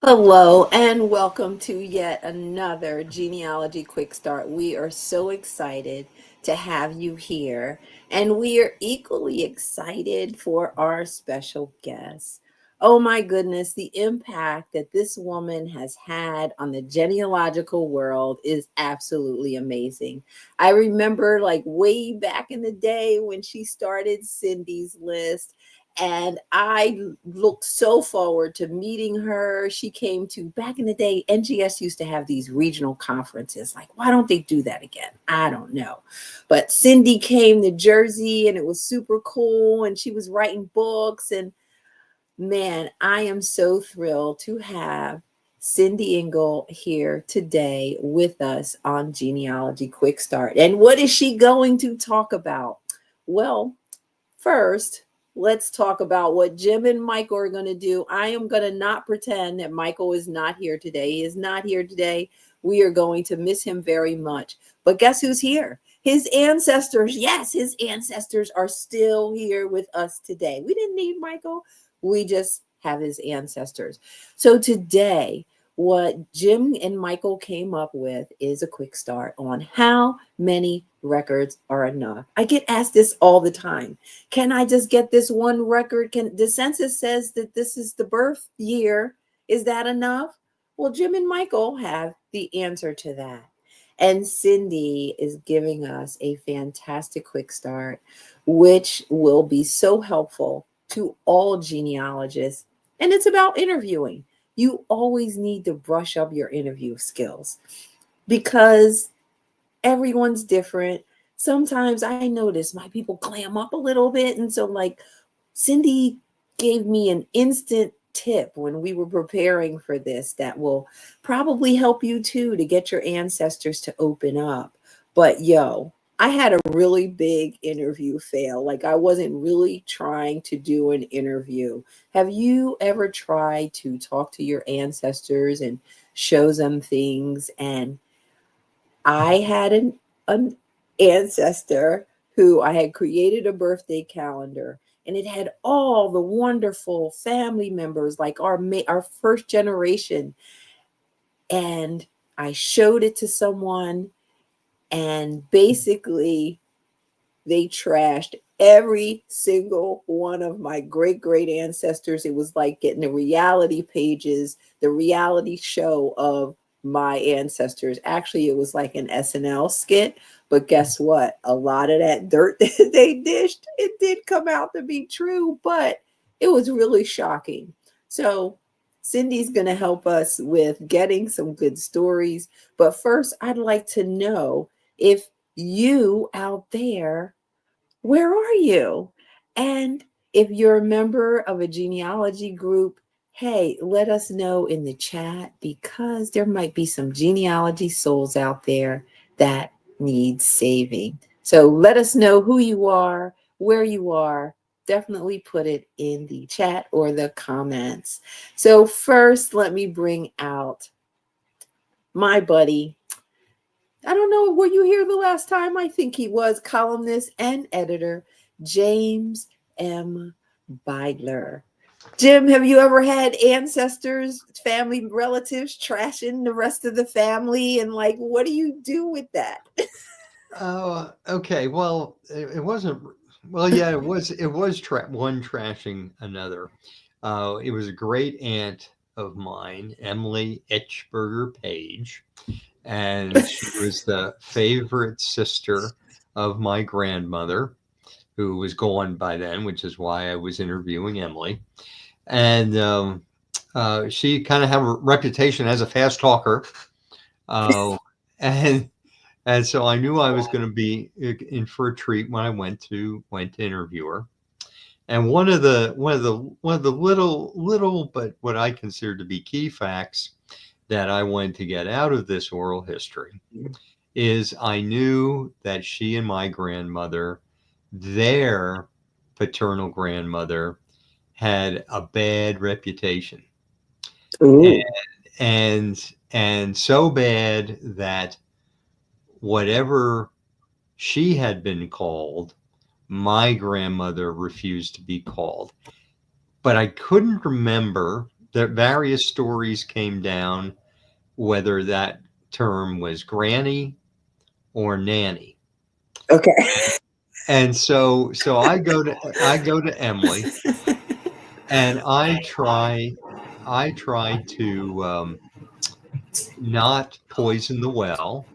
Hello and welcome to yet another Genealogy Quick Start. We are so excited to have you here, and we are equally excited for our special guest. Oh my goodness, the impact that this woman has had on the genealogical world is absolutely amazing. I remember, like, way back in the day when she started Cyndi's List, and I looked so forward to meeting her. She came to, back in the day, NGS used to have these regional conferences. Like, why don't they do that again? I don't know. But Cyndi came to Jersey and it was super cool. And she was writing books. And man, I am so thrilled to have Cyndi Ingle here today with us on Genealogy Quick Start. And what is she going to talk about? Well, first, let's talk about what Jim and Michael are going to do. I am going to not pretend that Michael is not here today. He is not here today. We are going to miss him very much. But guess who's here? His ancestors. Yes, his ancestors are still here with us today. We didn't need Michael. We just have his ancestors. So today, what Jim and Michael came up with is a quick start on how many records are enough. I get asked this all the time. Can I just get this one record? Can the census says that this is the birth year? Is that enough? Well, Jim and Michael have the answer to that. And Cyndi is giving us a fantastic quick start, which will be so helpful to all genealogists. And it's about interviewing. You always need to brush up your interview skills because everyone's different. Sometimes I notice my people clam up a little bit. And so, like, Cyndi gave me an instant tip when we were preparing for this that will probably help you too to get your ancestors to open up. But yo, I had a really big interview fail. Like, I wasn't really trying to do an interview. Have you ever tried to talk to your ancestors and show them things? And I had an ancestor who I had created a birthday calendar, and it had all the wonderful family members, like our first generation. And I showed it to someone, and basically they trashed every single one of my great great ancestors. It was like getting the reality pages, the reality show of my ancestors. Actually, it was like an SNL skit, but guess what? A lot of that dirt that they dished, it did come out to be true, but it was really shocking. So Cyndi's going to help us with getting some good stories. But first, I'd like to know if you out there, where are you? And if you're a member of a genealogy group, hey, let us know in the chat because there might be some genealogy souls out there that need saving. So let us know who you are, where you are. Definitely put it in the chat or the comments. So first, let me bring out my buddy. I don't know, were you here the last time? I think he was columnist and editor, James M. Beidler. Jim, have you ever had ancestors, family relatives trashing the rest of the family? And like, what do you do with that? Oh, okay. Well, it wasn't. Well, yeah, it was. It was one trashing another. It was a great aunt of mine, Emily Etchberger Page, and she was the favorite sister of my grandmother, who was gone by then, which is why I was interviewing Emily. And she kind of had a reputation as a fast talker, uh, and so I knew I was going to be in for a treat when I went to interview her. And one of the little but what I consider to be key facts that I wanted to get out of this oral history is I knew that she and my grandmother, their paternal grandmother, had a bad reputation, and Ooh. and so bad that whatever she had been called, my grandmother refused to be called. But I couldn't remember the various stories came down whether that term was granny or nanny. Okay. And so I go to Emily, and I try to not poison the well.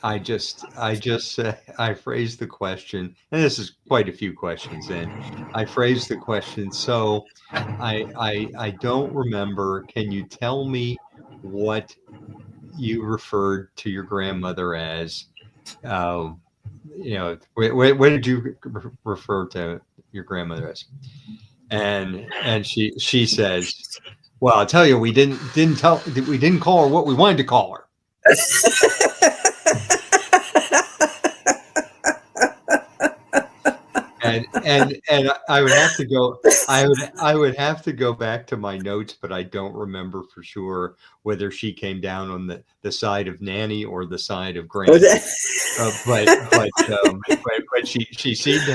I phrase the question, and this is quite a few questions in. I phrase the question, so I don't remember. Can you tell me what you referred to your grandmother as? Um, what did you refer to your grandmother as? And she says, "Well, I'll tell you, we didn't call her what we wanted to call her." And I would have to go. I would have to go back to my notes, but I don't remember for sure whether she came down on the side of nanny or the side of Was granny. Uh, but but that- but she seemed to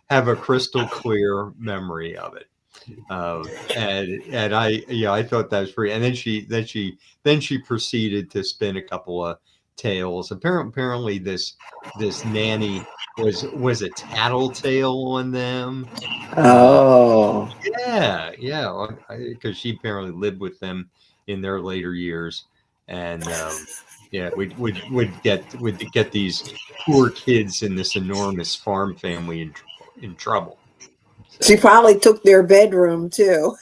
have a crystal clear memory of it. And I thought that was pretty. And then she proceeded to spin a couple of tales. Apparently this nanny was a tattletale on them. Uh, Oh. yeah, because she apparently lived with them in their later years, and yeah, would get these poor kids in this enormous farm family in trouble. She So. probably took their bedroom too.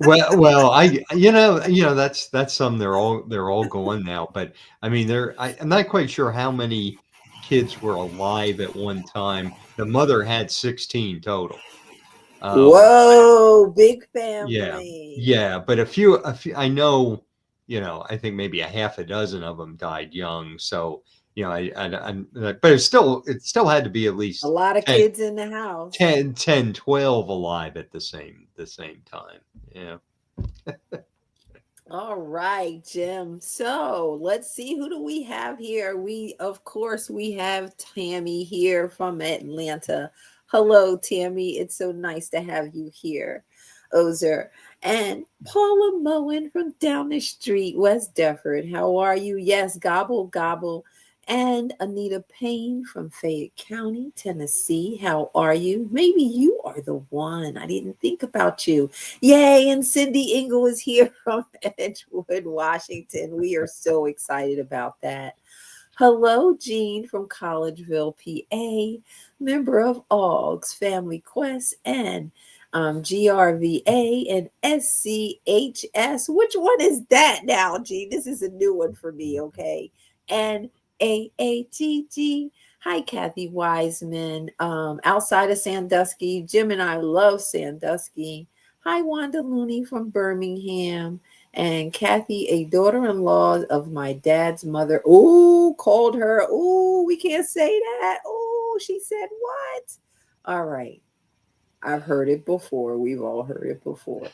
Well, that's some they're all gone now. But I mean, I'm not quite sure how many kids were alive at one time. The mother had 16 total. Um, Whoa, big yeah, family. yeah, but a few, I know, I think maybe a half a dozen of them died young. So, but it still had to be at A least lot of 10, kids in the house. 10, 10, 12 alive at the same time. Yeah. All right, Jim. So let's see, who do we have here? Of course, we have Tammy here from Atlanta. Hello, Tammy. It's so nice to have you here, Ozer. And Paula Moen from down the street, West Defford. How are you? Yes, gobble, gobble. And Anita Payne from Fayette County, Tennessee. How are you? Maybe you are the one. I didn't think about you. Yay, and Cyndi Ingle is here from Edgewood, Washington. We are so excited about that. Hello, Jean from Collegeville, PA, member of AUGS, Family Quest, and GRVA and SCHS. Which one is that now, Jean? This is a new one for me, okay? And AATG. Hi, Kathy Wiseman. Outside of Sandusky, Jim and I love Sandusky. Hi, Wanda Looney from Birmingham. And Kathy, a daughter-in-law of my dad's mother. Oh, called her. Oh, we can't say that. Oh, she said what? All right. I've heard it before. We've all heard it before.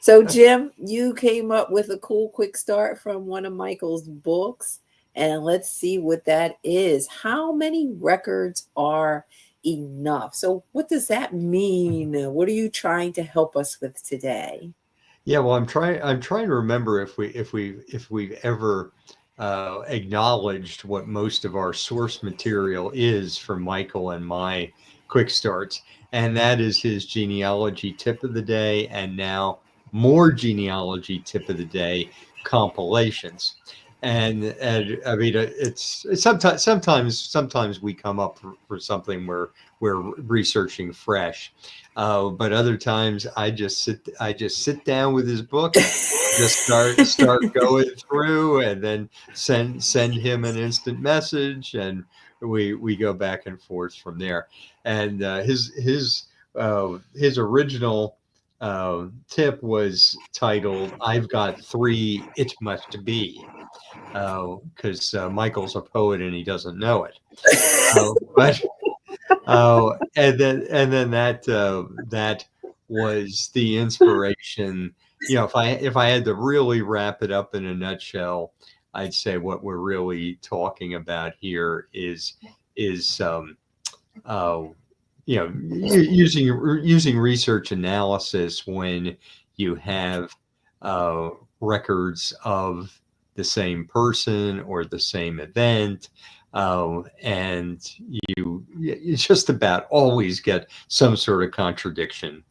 So, Jim, you came up with a cool quick start from one of Michael's books. And let's see what that is. How many records are enough? So, what does that mean? What are you trying to help us with today? Yeah, well, I'm trying to remember if we've ever acknowledged what most of our source material is for Michael and my quick starts, and that is his genealogy tip of the day, and now more genealogy tip of the day compilations. And I mean, it's sometimes we come up for something where we're researching fresh, but other times I just sit down with his book, just start going through, and then send him an instant message, and we go back and forth from there. And his original tip was titled "I've got three. It must be," because Michael's a poet and he doesn't know it. But and then that was the inspiration. If I had to really wrap it up in a nutshell, I'd say what we're really talking about here is uh, using research analysis when you have uh, records of the same person or the same event. And you just about always get some sort of contradiction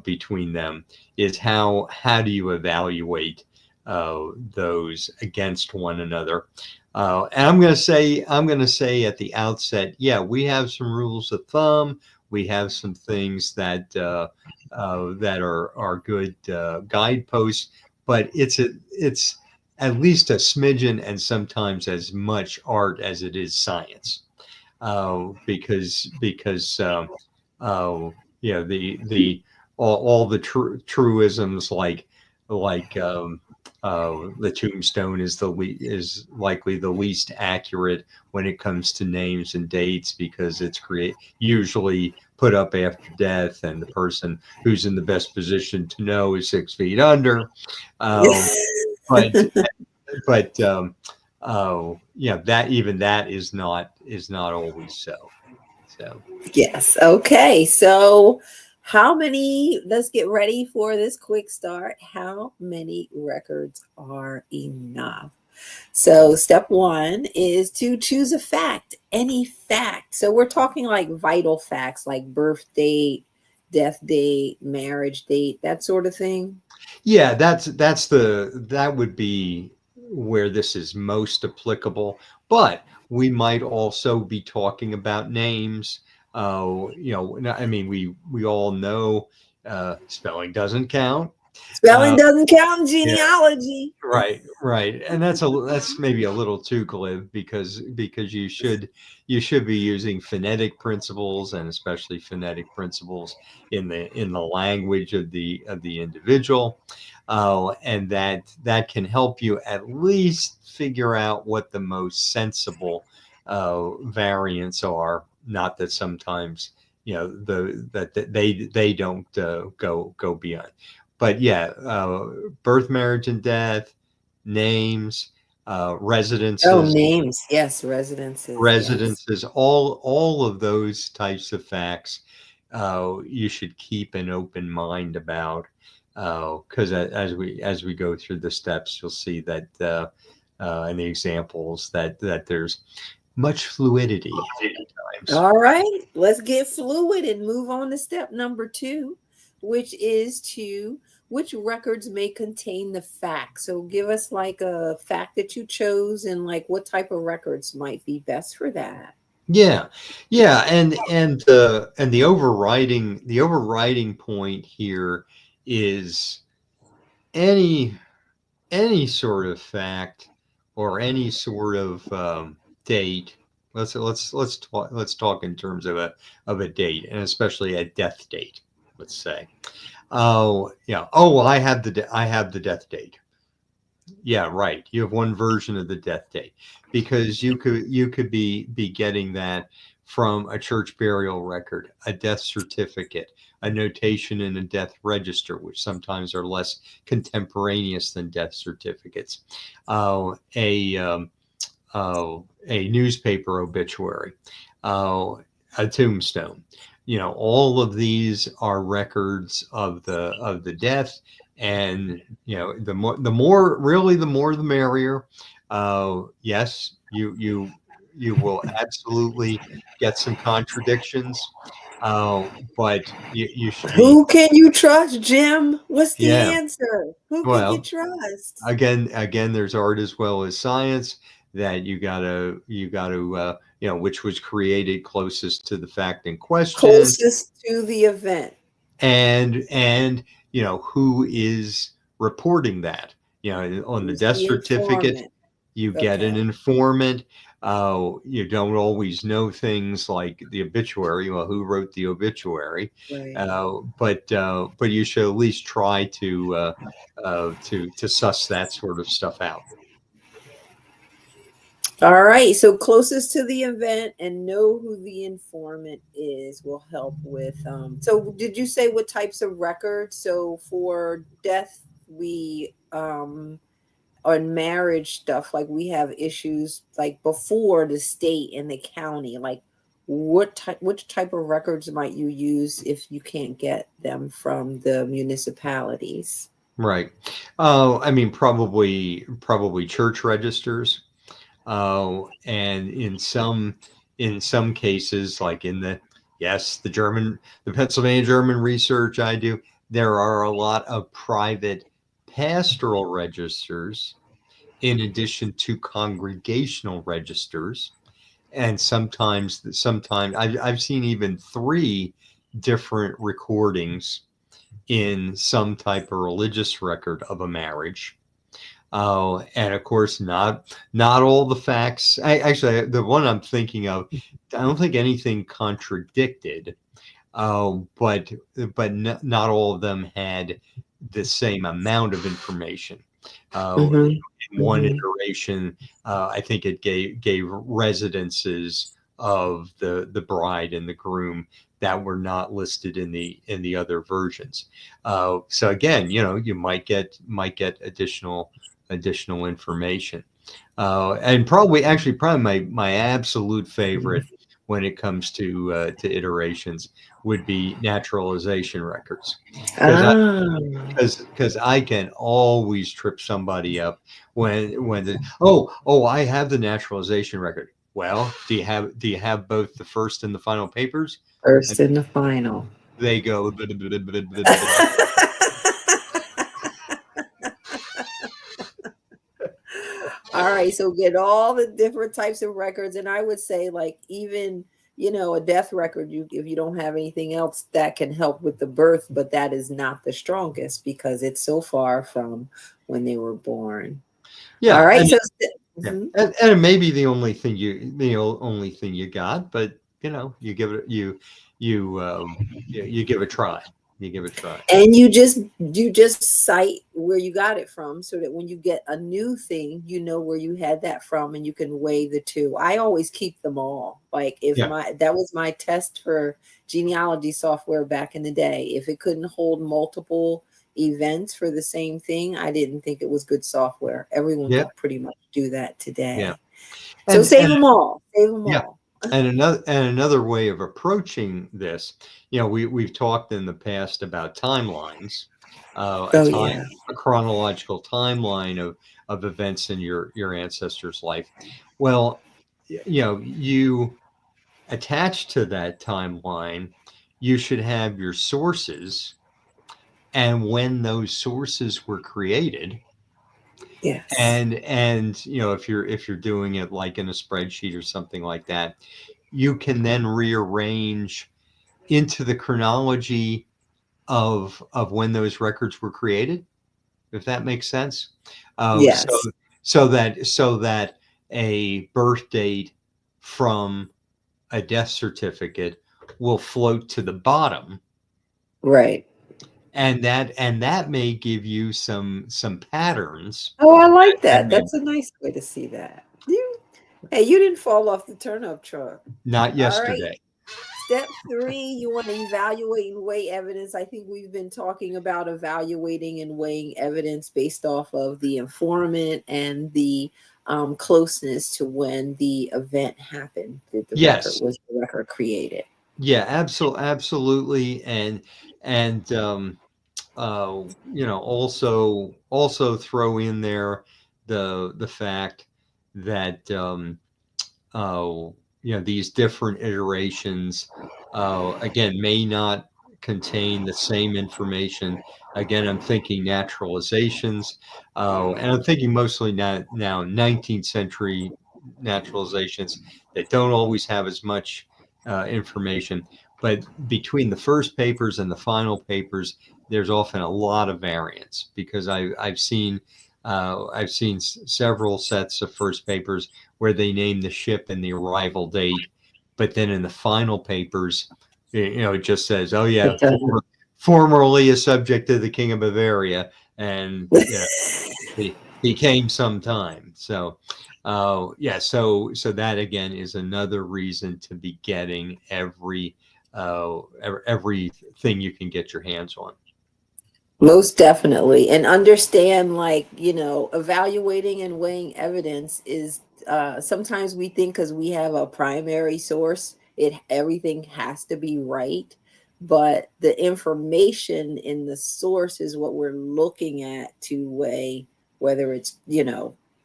between them. Is how do you evaluate those against one another? And I'm going to say at the outset, yeah, we have some rules of thumb. We have some things that are good guideposts, but it's at least a smidgen and sometimes as much art as it is science, because uh, the all the truisms like the tombstone is likely the least accurate when it comes to names and dates because it's usually put up after death, and the person who's in the best position to know is 6 feet under. Um, but yeah, that even that is not always so. So Yes. Okay. So, how many, let's get ready for this quick start. How many records are enough? So, step one is to choose a fact, any fact. So, we're talking like vital facts like birth date, death date, marriage date, that sort of thing. yeah, that would be where this is most applicable. But we might also be talking about names. I mean, we all know spelling doesn't count. Spelling Uh, doesn't count in yeah, genealogy. right, and that's maybe a little too glib because you should be using phonetic principles, and especially phonetic principles in the language of the individual, and that can help you at least figure out what the most sensible variants are. Not that sometimes they don't go beyond, but yeah, birth, marriage, and death, names, Oh, residences, names. Yes, residences. Yes. all of those types of facts, you should keep an open mind about, because as we go through the steps, you'll see that in the examples that there's much fluidity at times. All right, let's get fluid and move on to step number two, which is to which records may contain the fact. So give us like a fact that you chose and like what type of records might be best for that. Yeah, yeah, and the overriding point here is any any sort of fact or any sort of date. Let's talk in terms of a date, and especially a death date. Let's say, oh yeah, oh well, I have the death date. Yeah, right. You have one version of the death date because you could be getting that from a church burial record, a death certificate, a notation in a death register, which sometimes are less contemporaneous than death certificates, a newspaper obituary, uh, a tombstone. All of these are records of the death, and the more the merrier. Yes, you will absolutely get some contradictions, but you should be. Who can you trust, Jim? What's the Yeah. answer? Who can you Well, trust? again, there's art as well as science that you gotta which was created closest to the fact in question, Closest to the event. and who is reporting that. On the Who's death the certificate, informant? you get an Okay, informant. You don't always know things like the obituary. Well, who wrote the obituary? right. But you should at least try to suss that sort of stuff out. All right. So closest to the event and know who the informant is will help with. So did you say what types of records? So for death, we on marriage stuff, like we have issues like before the state and the county, like which type of records might you use if you can't get them from the municipalities? Right. I mean, probably church registers. And in some cases, like in the yes, the Pennsylvania German research I do, there are a lot of private pastoral registers in addition to congregational registers, and sometimes I've seen even three different recordings in some type of religious record of a marriage. And of course, not all the facts. Actually, the one I'm thinking of, I don't think anything contradicted, but not all of them had the same amount of information. Mm-hmm. In one iteration, I think it gave residences of the bride and the groom that were not listed in the other versions. So again, you might get additional information. And probably my absolute favorite when it comes to iterations would be naturalization records, because Ah, I can always trip somebody up when I have the naturalization record. Well, do you have both the first and the final papers? And first and the final. they go All right, so get all the different types of records, and I would say, like, even a death record. You if you don't have anything else that can help with the birth, but that is not the strongest because it's so far from when they were born. All yeah, right, and so yeah, mhm. and it may be the only thing you got, but you give it you give a try. You give it a try. And you just cite where you got it from so that when you get a new thing, you know where you had that from and you can weigh the two. I always keep them all. Like if Yeah, my that was my test for genealogy software back in the day. If it couldn't hold multiple events for the same thing, I didn't think it was good software. Everyone yeah, could pretty much do that yeah, today. So save and them all. Save them yeah. all. And another way of approaching this, we've talked in the past about timelines, Oh yeah. a chronological timeline of events in your ancestor's life. Well, you attached to that timeline, you should have your sources and when those sources were created. Yes. And if you're doing it like in a spreadsheet or something like that, you can then rearrange into the chronology of when those records were created, if that makes sense. So Yes. so that a birth date from a death certificate will float to the bottom, Right. and that may give you some patterns Oh, I that, like that that. may That's a nice way to see that. Hey, you didn't fall off the turnip truck. not All right. yesterday. Step three, you want to evaluate and weigh evidence. I think we've been talking about evaluating and weighing evidence based off of the informant and the closeness to when the event happened. That the record Yes. was the record created. Yeah, absolutely. And also throw in there the fact that these different iterations again may not contain the same information. Again, I'm thinking naturalizations, and I'm thinking mostly now 19th century naturalizations that don't always have as much information. But between the first papers and the final papers, there's often a lot of variance because I've seen several sets of first papers where they name the ship and the arrival date, but then in the final papers, it just says, "Oh yeah, It doesn't. formerly a subject of the King of Bavaria, and he came sometime." So, yeah, so that again is another reason to be getting everything you can get your hands on. Most definitely. And understand, like, evaluating and weighing evidence is sometimes we think because we have a primary source, everything has to be right, but the information in the source is what we're looking at to weigh whether it's,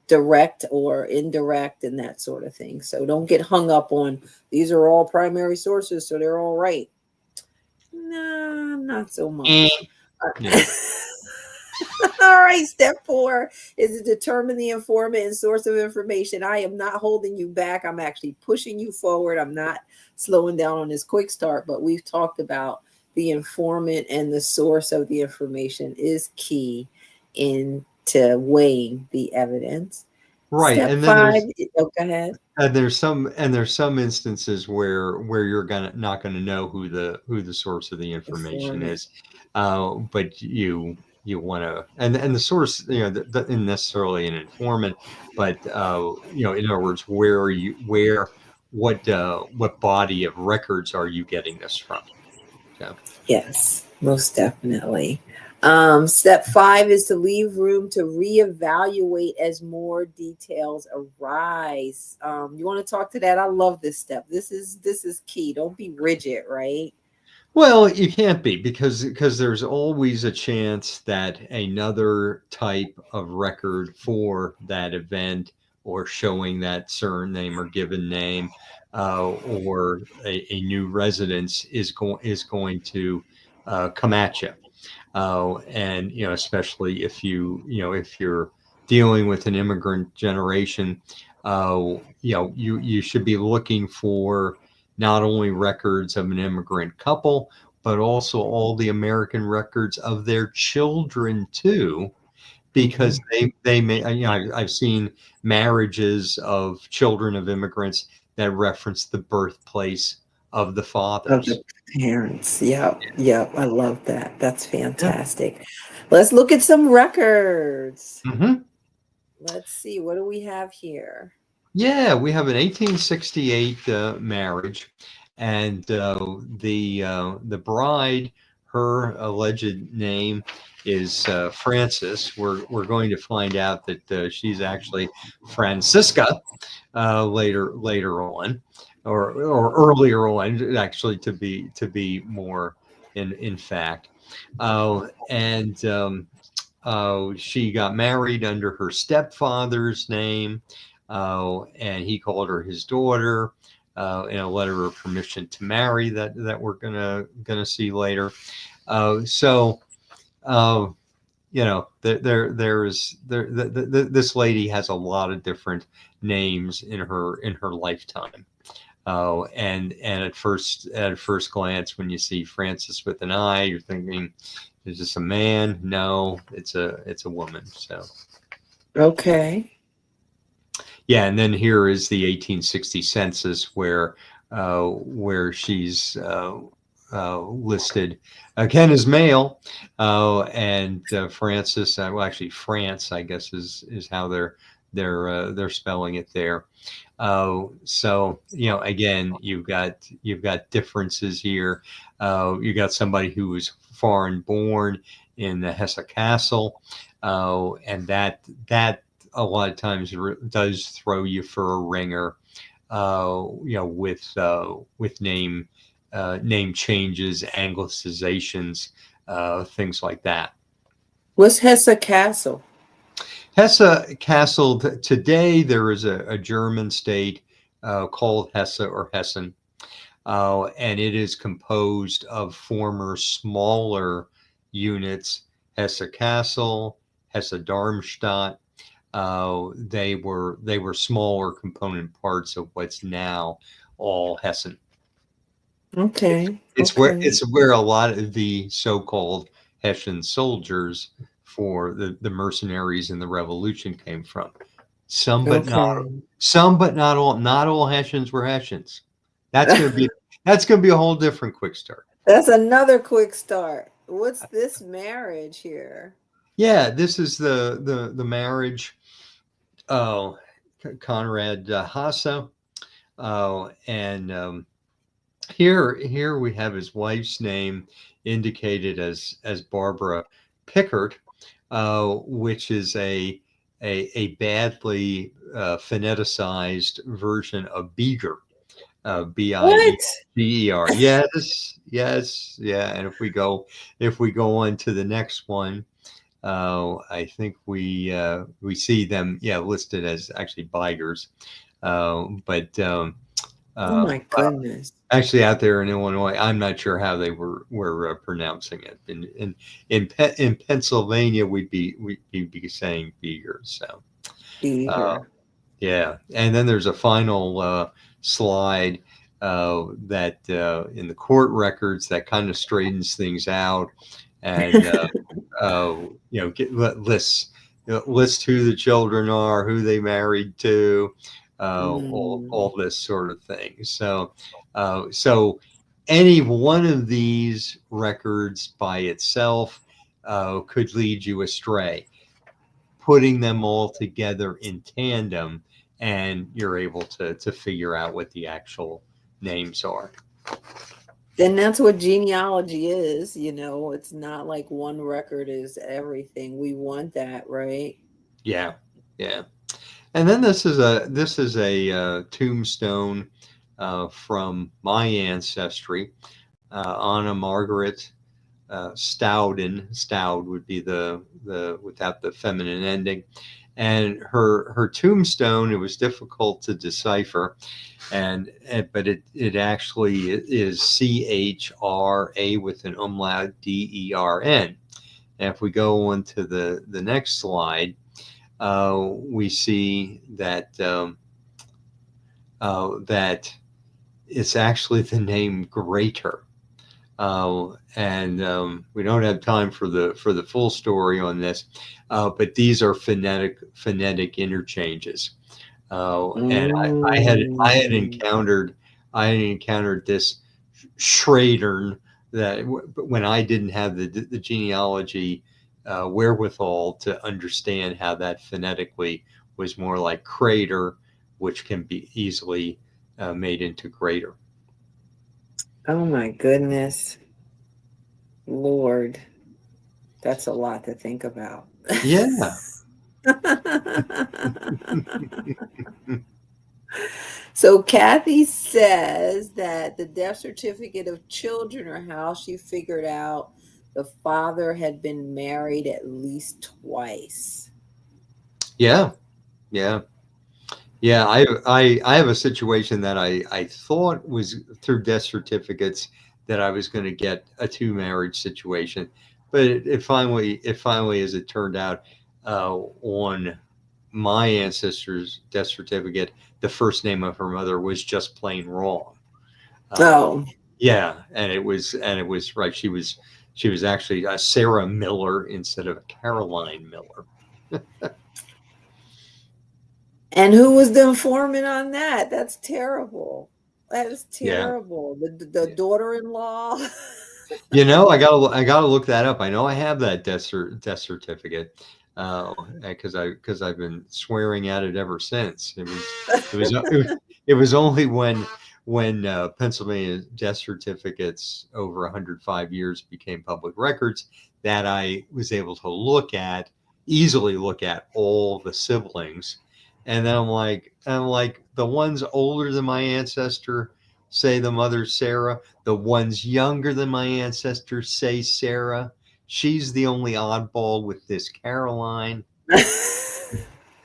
direct or indirect and that sort of thing. So don't get hung up on these are all primary sources, so they're all right. No, not so Eh, much. no. All right, step four is to determine the informant and source of information. I am not holding you back. I'm actually pushing you forward. I'm not slowing down on this quick start, but we've talked about the informant and the source of the information is key into weighing the evidence. Right. Step And then five, oh, go ahead. there's some instances where you're gonna not gonna know who the source of the information Informant. is, but you want to and the source, isn't necessarily an informant, but in other words, where are you where what body of records are you getting this from? So Yes, most definitely. Step five is to leave room to reevaluate as more details arise. You want to talk to that? I love this step. This is key. Don't be rigid, right? well, you can't be because there's always a chance that another type of record for that event or showing that surname or given name, or a new residence is going to come at you. And especially if you're dealing with an immigrant generation, you should be looking for not only records of an immigrant couple, but also all the American records of their children too, because Mhm. they may, I've seen marriages of children of immigrants that reference the birthplace of the Of the fathers. parents. Yep, yep. I love that. That's Yeah. fantastic. Let's look at some records. Hmm. Let's see. What do we have here? Yeah, we have an 1868 marriage, and the bride, her alleged name is Frances. We're going to find out that she's actually Francisca later on, or earlier on, actually to be more in fact, and she got married under her stepfather's name, and he called her his daughter in a letter of permission to marry that we're gonna see later. So this lady has a lot of different names in her lifetime. And at first glance, when you see Francis with an I, you're thinking, is this a man? No, it's a woman. So Okay. yeah, and then here is the 1860 census where she's listed again as male, and Francis. Well, actually, France, I guess, is how they're spelling it there. So again, you've got differences here. You got somebody who was foreign born in the Hesse Castle, and that a lot of times does throw you for a ringer. With name changes, anglicization, things like that. What's Hesse Castle? Hesse Castle, today there is a German state called Hesse or Hessen, and it is composed of former smaller units: Hesse Castle, Hesse Darmstadt. They were smaller component parts of what's now all Hessen. It's, Okay. it's where Okay. it's where a lot of the so-called Hessian soldiers for the mercenaries in the revolution came from. Some but not Okay. some but not all. Not all Hessians were Hessians. That's gonna be that's gonna be a whole different quick start. That's another quick start. What's this marriage here? Yeah, this is the marriage. Oh, Conrad Hasse. And here we have his wife's name indicated as Barbara Pickard, which is a badly phoneticized version of Beeger. What? Bieger. Yes, yes, yeah. And if we go on to the next one, I think we see them, yeah, listed as actually Beigers, but Oh uh, my goodness. actually out there in Illinois, I'm not sure how they were pronouncing it. In Pennsylvania, we'd be saying Beager. So. Be Uh, here. Yeah, and then there's a final slide that in the court records that kind of straightens things out, and uh, lists lists who the children are, who they married to, Mm. all this sort of thing. So any one of these records by itself could lead you astray. Putting them all together in tandem, and you're able to figure out what the actual names are. Then that's what genealogy is, you know. It's not like one record is everything. We want that, right? Yeah, yeah. And then this is a tombstone from my ancestry, Anna Margaret Stowden. Stout would be the without the feminine ending, and her tombstone, it was difficult to decipher, but it actually is CHRA with an umlaut DERN. And if we go on to the next slide, we see that it's actually the name Greater. And we don't have time for the full story on this, but these are phonetic interchanges. And Mm. I had encountered this Schradern that when I didn't have the genealogy wherewithal to understand how that phonetically was more like crater, which can be easily made into greater. Oh my goodness. Lord, that's a lot to think about. Yeah. So Kathy says that the death certificate of children are how she figured out the father had been married at least twice. Yeah. Yeah. Yeah, I have a situation that I thought was through death certificates that I was going to get a two marriage situation, but it finally, as it turned out, on my ancestor's death certificate, the first name of her mother was just plain wrong. Uh, Oh, yeah, and it was right. She was actually Sarah Miller instead of Caroline Miller. and who was the informant on that? That's terrible. That is Yeah. terrible. The daughter-in-law. I gotta look that up. I know I have that death certificate, because I've been swearing at it ever since. It was only when Pennsylvania death certificates over 105 years became public records that I was able to easily look at all the siblings, and then I'm like the ones older than my ancestor say the mother Sarah, the ones younger than my ancestors say Sarah. She's the only oddball with this Caroline.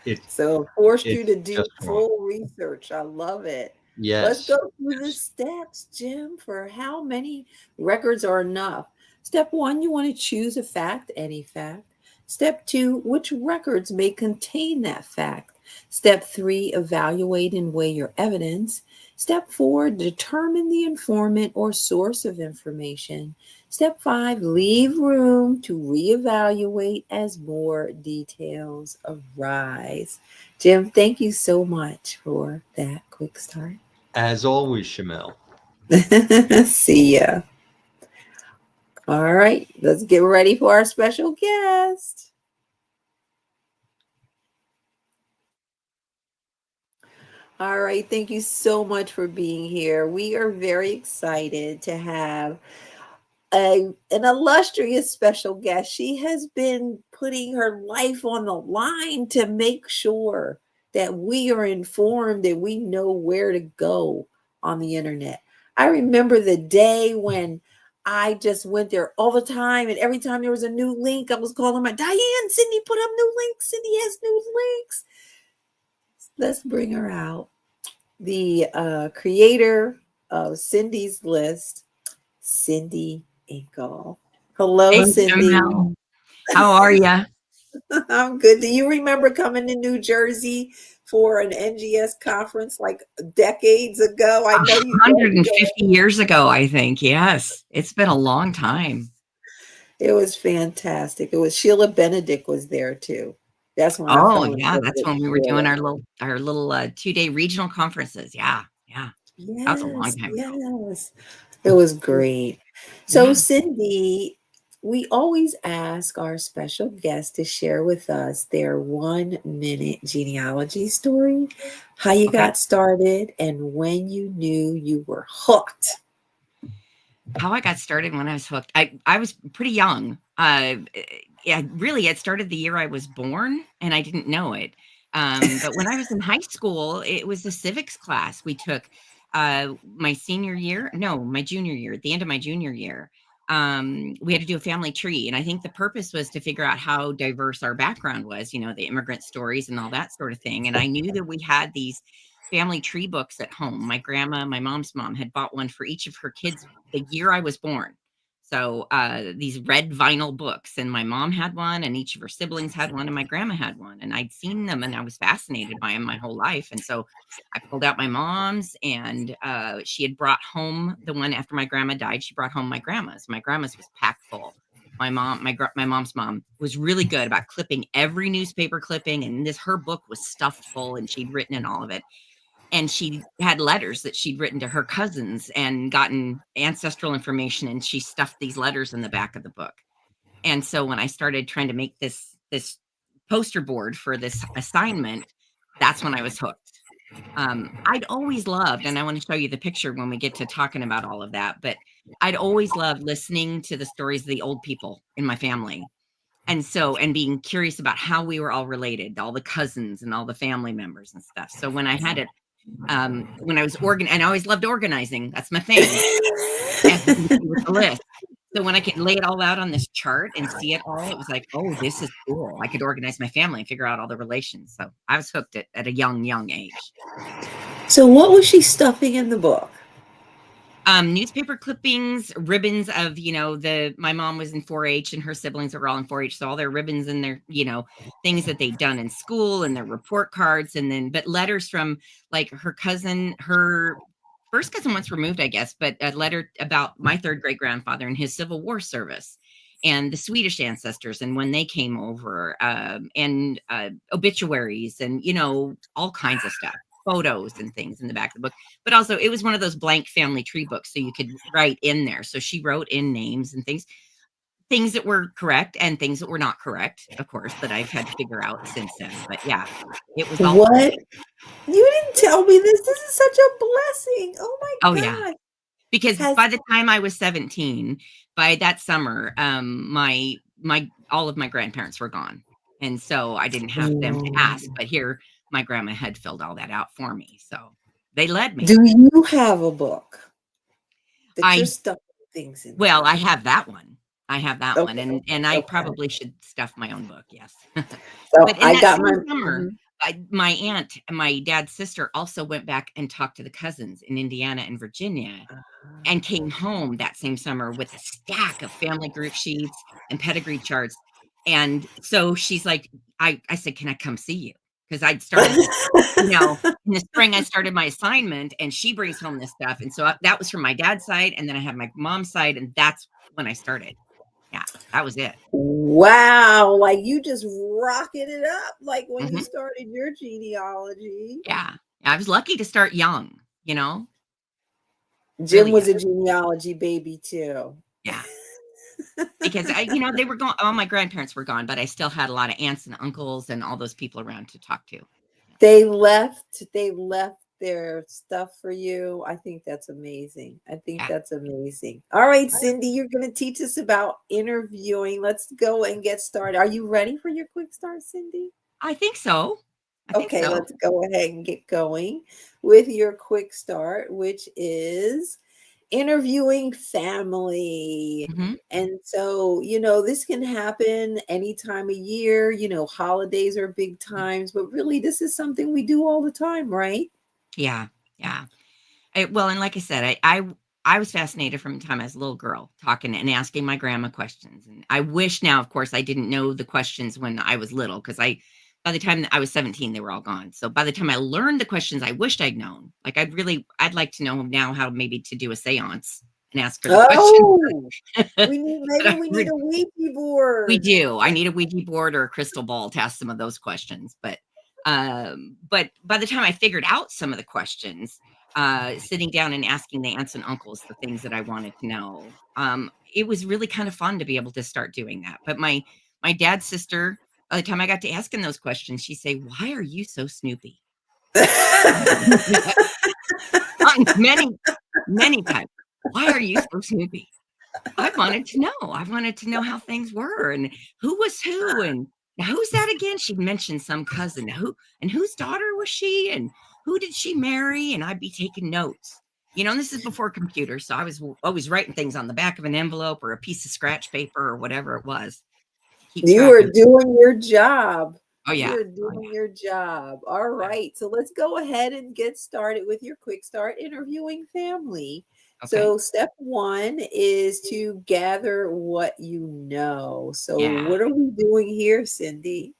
It So it forced you it's to do just wrong. full research. I love it. Let's Yes. go through the steps, Jim, for how many records are enough. Step one, you want to choose a fact, any fact. Step two, which records may contain that fact. Step three, evaluate and weigh your evidence. Step four, determine the informant or source of information. Step five, leave room to reevaluate as more details arise. Jim, thank you so much for that quick start. As always, Shamel. See ya. All right, let's get ready for our special guest. All right, thank you so much for being here. We are very excited to have an illustrious special guest. She has been putting her life on the line to make sure that we are informed and we know where to go on the internet. I remember the day when I just went there all the time, and every time there was a new link, I was calling my Diane, Cyndi put up new links. Cyndi has new links. Let's bring her out. The creator of Cyndi's List, Cyndi Ingle. Hello, Thanks, Cyndi. Mel. How are you? I'm good. Do you remember coming to New Jersey for an NGS conference like decades ago? I know you don't. 150 years ago, I think. Yes. It's been a long time. It was fantastic. It was Sheila Benedict was there too. That's when I Oh, fell in yeah. love That's with when we were doing Sheila. our little 2-day regional conferences. Yeah. Yeah. That was a long Yes, time ago. yes. It was great. So, Yeah. Cyndi, we always ask our special guests to share with us their 1 minute genealogy story, how you Okay. got started, and when you knew you were hooked. How I got started when I was hooked. I was pretty young. Yeah, really, it started the year I was born, and I didn't know it. But when I was in high school, it was a civics class we took. My senior year, no, my junior year. At the end of my junior year, we had to do a family tree, and I think the purpose was to figure out how diverse our background was. The immigrant stories and all that sort of thing. And I knew that we had these family tree books at home. My grandma, my mom's mom, had bought one for each of her kids the year I was born. So these red vinyl books, and my mom had one, and each of her siblings had one, and my grandma had one, and I'd seen them, and I was fascinated by them my whole life. And so I pulled out my mom's, and she had brought home the one after my grandma died. She brought home my grandma's. My grandma's was packed full. My mom's mom was really good about clipping every newspaper clipping, and her book was stuffed full, and she'd written in all of it. And she had letters that she'd written to her cousins and gotten ancestral information, and she stuffed these letters in the back of the book. And so when I started trying to make this poster board for this assignment, that's when I was hooked. I'd always loved, and I want to show you the picture when we get to talking about all of that, but I'd always loved listening to the stories of the old people in my family. And being curious about how we were all related, all the cousins and all the family members and stuff. So when I had it, when I was and I always loved organizing. That's my thing, as you can see with the list. So when I could lay it all out on this chart and see it all, it was like, oh, this is cool. I could organize my family and figure out all the relations. So I was hooked at a young age. So, what was she stuffing in the book? Newspaper clippings, ribbons of, my mom was in 4-H and her siblings were all in 4-H. So all their ribbons and their, things that they'd done in school and their report cards. But letters from like her first cousin once removed, I guess, but a letter about my third great grandfather and his Civil War service and the Swedish ancestors and when they came over, and obituaries and, all kinds of stuff, photos and things in the back of the book. But also it was one of those blank family tree books, so you could write in there. So she wrote in names and things that were correct and things that were not correct, of course, that I've had to figure out since then. But yeah, it was all What? You didn't tell me this. This is such a blessing. Oh oh my yeah. God. Because Has by the time I was 17, by that summer, my all of my grandparents were gone. And so I didn't have them to ask, but here my grandma had filled all that out for me. So they led me. Do you have a book that you're I stuffing things into? Well, I have that one. I have that one, Okay. and I Okay. probably should stuff my own book, yes. So But in I that got my. same summer, Mhm. my aunt and my dad's sister also went back and talked to the cousins in Indiana and Virginia, and came home that same summer with a stack of family group sheets and pedigree charts. And so she's like, I said, can I come see you? Because I'd started this, in the spring, I started my assignment, and she brings home this stuff. And so that was from my dad's side. And then I had my mom's side, and that's when I started. Yeah, that was it. Wow, like you just rocking it up like when you Hmm. started your genealogy. Yeah. I was lucky to start young, you know, Jim really young. was a genealogy baby too. Yeah. Because they were gone. All my grandparents were gone, but I still had a lot of aunts and uncles and all those people around to talk to. Yeah. They left their stuff for you. I think that's amazing. I think Yeah. that's amazing. All right, Cyndi, you're going to teach us about interviewing. Let's go and get started. Are you ready for your quick start, Cyndi? I think so. I think Okay, so. let's go ahead and get going with your quick start, which is interviewing family. Hmm. And so, this can happen any time of year. Holidays are big times, but really, this is something we do all the time, right? Yeah, yeah. Well, and like I said, I was fascinated from the time I was a little girl, talking and asking my grandma questions. And I wish now, of course, I didn't know the questions when I was little, because by the time I was 17, they were all gone. So by the time I learned the questions I wished I'd known, like I'd like to know now how maybe to do a seance and ask her the questions. Oh, But maybe I we need re- a Ouija we board. do. I need a Ouija board or a crystal ball to ask some of those questions. But by the time I figured out some of the questions, sitting down and asking the aunts and uncles the things that I wanted to know, it was really kind of fun to be able to start doing that. But my dad's sister, by the time I got to asking those questions, she'd say, "Why are you so Snoopy?" On many times. Why are you so Snoopy? I wanted to know. I wanted to know how things were and who was who and now who's that again? She'd mentioned some cousin. Whose daughter was she and who did she marry? And I'd be taking notes. And this is before computers, so I was always writing things on the back of an envelope or a piece of scratch paper or whatever it was to keep You track are of. doing your job. Oh yeah. You're Oh doing yeah. your job. All Yeah. right. So let's go ahead and get started with your quick start interviewing family. Okay. So, step one is to gather what you know. So, Yeah. what are we doing here, Cyndi?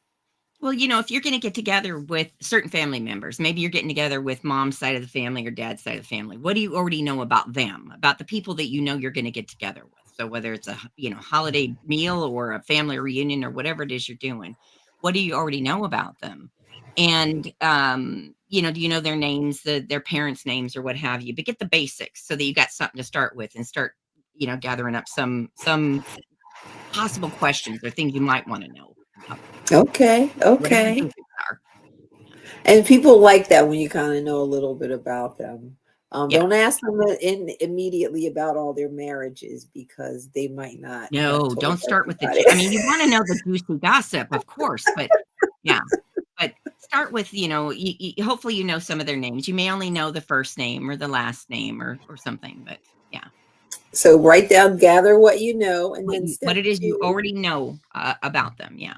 Well, if you're going to get together with certain family members, maybe you're getting together with mom's side of the family or dad's side of the family. What do you already know about them, about the people that you're going to get together with? So whether it's a holiday meal or a family reunion or whatever it is you're doing, what do you already know about them? And do you know their names, their parents' names, or what have you? But get the basics so that you got something to start with and start, gathering up some possible questions or things you might want to know about them, Okay. whatever the Okay. basics are. And people like that when you kind of know a little bit about them. Yeah. Don't ask them immediately about all their marriages because they might not have No, told don't start with everybody. I mean, you wanna know the juicy gossip, of course, but yeah, but start with, hopefully you know some of their names. You may only know the first name or the last name or something, but yeah, So write down, gather what you know, and then what it is you already know, about them, yeah.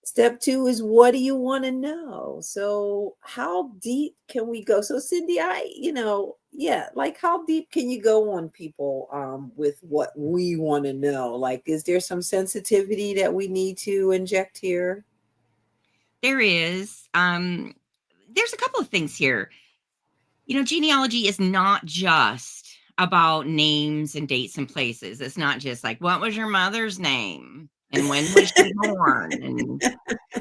step two is what do you want to know? So how deep can we go? So Cyndi, yeah, like how deep can you go on people with what we want to know? Like, is there some sensitivity that we need to inject here? There is, there's a couple of things here. Genealogy is not just about names and dates and places. It's not just like, what was your mother's name? And when was she born? And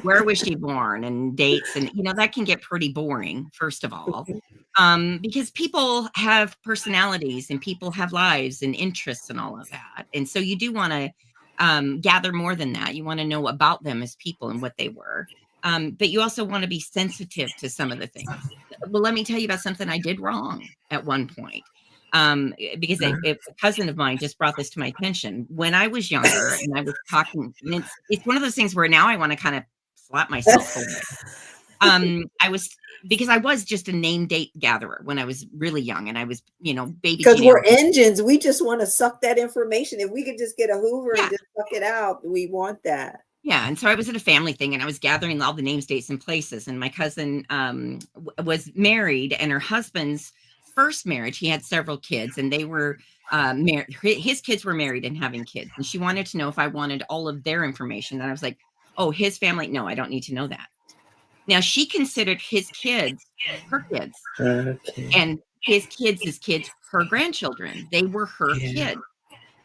where was she born? And dates. And, that can get pretty boring, first of all, because people have personalities and people have lives and interests and all of that. And so you do want to gather more than that. You want to know about them as people and what they were. But you also want to be sensitive to some of the things. Well, let me tell you about something I did wrong at one point. Because a cousin of mine just brought this to my attention when I was younger, and I was talking. And it's one of those things where now I want to kind of slap myself for it. I was because I was just a name date gatherer when I was really young, and I was, baby Because we're genealogy. engines, we just want to suck that information. If we could just get a Hoover and Yeah, just suck it out, we want that. yeah. And so I was at a family thing, and I was gathering all the names, dates, and places. And my cousin was married, and her husband's first marriage, he had several kids, and they were married. His kids were married and having kids, and she wanted to know if I wanted all of their information. And I was like, "Oh, his family? No, I don't need to know that." Now she considered his kids her kids, Okay. and his kids her grandchildren. They were her Yeah. kids.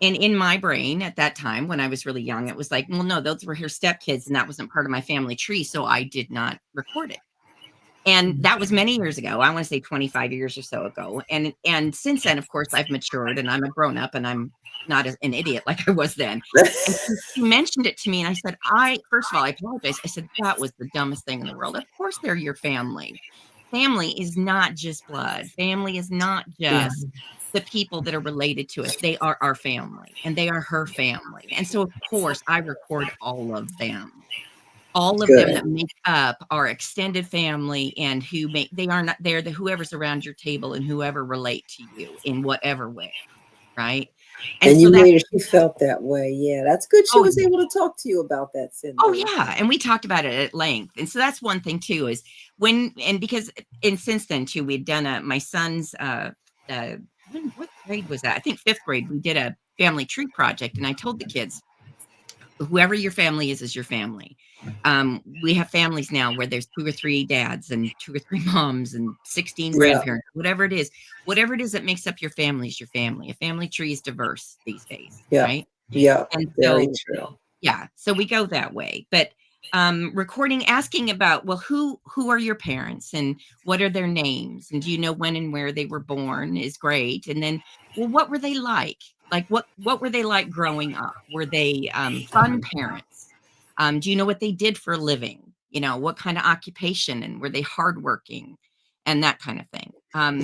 And in my brain at that time, when I was really young, it was like, well, no, those were her stepkids, and that wasn't part of my family tree, so I did not record it. And that was many years ago. I want to say 25 years or so ago. And since then, of course, I've matured and I'm a grown up and I'm not an idiot like I was then. And she mentioned it to me, and I said, first of all, I apologize. I said, that was the dumbest thing in the world. Of course, they're your family. Family is not just blood. Family is not Yeah. just the people that are related to us. They are our family, and they are her family. And so, of course, I record all of them. all of them Good. that make up our extended family, and they are not, they're the whoever's around your table and whoever relate to you in whatever way, right? And And so you that's made her, she felt that way. Yeah, that's good. She oh was able to talk to you about that, oh Cyndi. yeah, and we talked about it at length. And so that's one thing too, is because and since then too, we'd done my son's uh what grade was that? I think fifth grade. We did a family tree project, and I told the kids, whoever your family is your family. We have families now where there's 2 or 3 dads and 2 or 3 moms and 16 Yeah, grandparents, whatever it is that makes up your family is your family. A family tree is diverse these days, yeah, right? yeah. And Very so true. yeah, so we go that way. But recording, asking about, well, who are your parents and what are their names, and do you know when and where they were born, is great. And then, well, what were they like? Like what were they like growing up? Were they fun parents? Do you know what they did for a living? You know, what kind of occupation, and were they hardworking, and that kind of thing.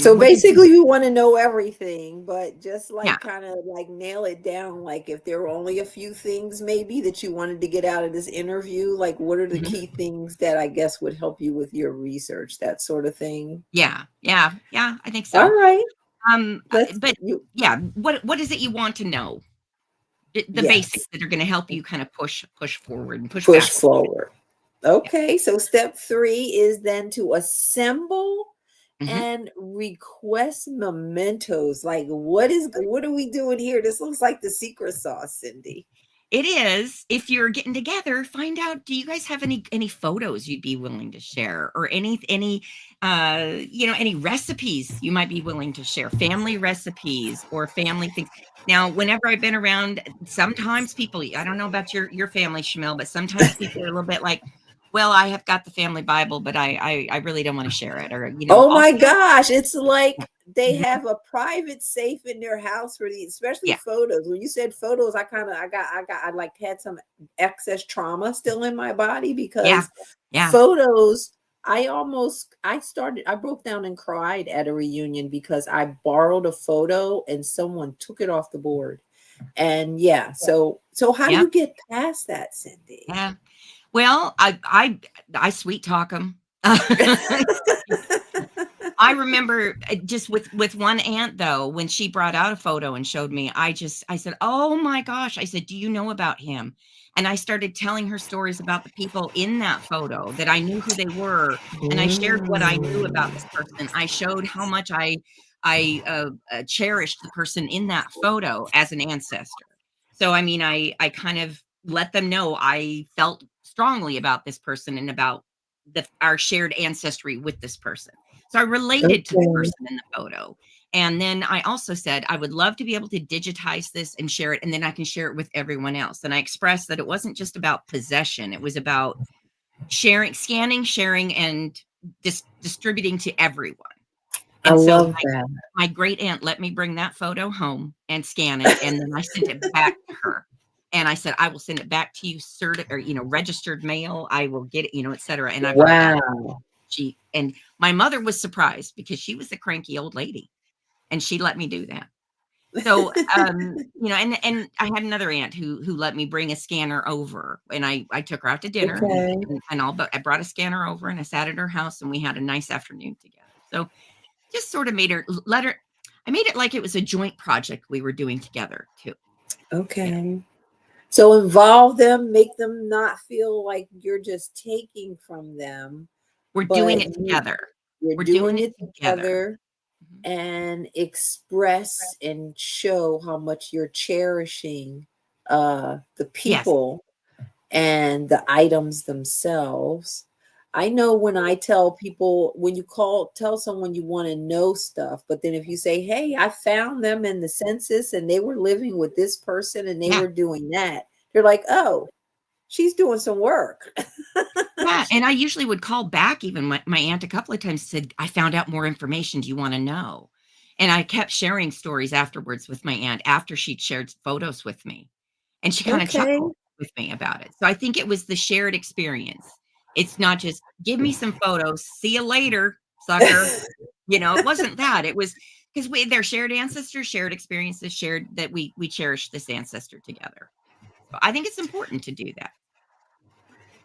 So What did you? basically, you want to know everything, but just Yeah. like kind of like nail it down. Like if there were only a few things maybe that you wanted to get out of this interview, like what are the Mhm. key things that I guess would help you with your research, that sort of thing. Yeah, I think All so. right, let's But you. yeah, what is it you want to know? The basics Yes, that are going to help you kind of push forward and push push backward. forward. Yeah. Okay, so step 3 is then to assemble Mhm. and request mementos. Like what are we doing here? This looks like the secret sauce, Cyndi. It is. If you're getting together, find out, do you guys have any photos you'd be willing to share, or any any recipes you might be willing to share, family recipes or family things. Now, whenever I've been around, sometimes people, I don't know about your family, Shamil, but sometimes people are a little bit like, well, I have got the family Bible, but I really don't want to share it, or Oh I'll my still. gosh, it's Yeah. like they Mhm. have a private safe in their house for these, especially Yeah. photos. When you said photos, I like had some excess trauma still in my body Yeah. because Yeah. photos, I broke down and cried at a reunion because I borrowed a photo and someone took it off the board. And yeah, so how do Yeah. you get past that, Cyndi? Yeah. Well, I sweet talk them. I remember just with one aunt though, when she brought out a photo and showed me, I said, "Oh my gosh." I said, "Do you know about him?" And I started telling her stories about the people in that photo, that I knew who they were, and I shared what I knew about Mm. this person. I showed how much I cherished the person in that photo as an ancestor. So I mean, I kind of let them know I felt strongly about this person and about our shared ancestry with this person. So I related to the Okay. person in the photo. And then I also said, I would love to be able to digitize this and share it, and then I can share it with everyone else. And I expressed that it wasn't just about possession, it was about sharing, scanning, sharing, and distributing to everyone. I And so love that. my great aunt let me bring that photo home and scan it, and then I sent it back to her. And I said, I will send it back to you, or registered mail. I will get it, et cetera. And I've heard that Wow. and my mother was surprised because she was a cranky old lady, and she let me do that. So, and I had another aunt who let me bring a scanner over, and I took her out to dinner, Okay. and all, but I brought a scanner over, and I sat at her house, and we had a nice afternoon together. So just sort of I made it like it was a joint project we were doing together too. You know, Okay. So involve them, make them not feel like you're just taking from them, we're doing but it together. you're We're doing doing it it together. together Mhm. and express and show how much you're cherishing the Yes. people and the items themselves. I know when I tell people, when you tell someone you want to know stuff, but then if you say, hey, I found them in the census and they were living with this person and they Yeah. were doing that, they're like, oh, she's doing some work. Yeah, and I usually would call back, even my aunt a couple of times, said, "I found out more information. Do you wanna know?" And I kept sharing stories afterwards with my aunt after she'd shared photos with me, and she kinda Okay. chuckled with me about it. So I think it was the shared experience. It's not just, "Give me some photos. See you later, sucker." It wasn't that. It was because they're shared ancestors, shared experiences, shared that we cherish this ancestor together. So I think it's important to do that.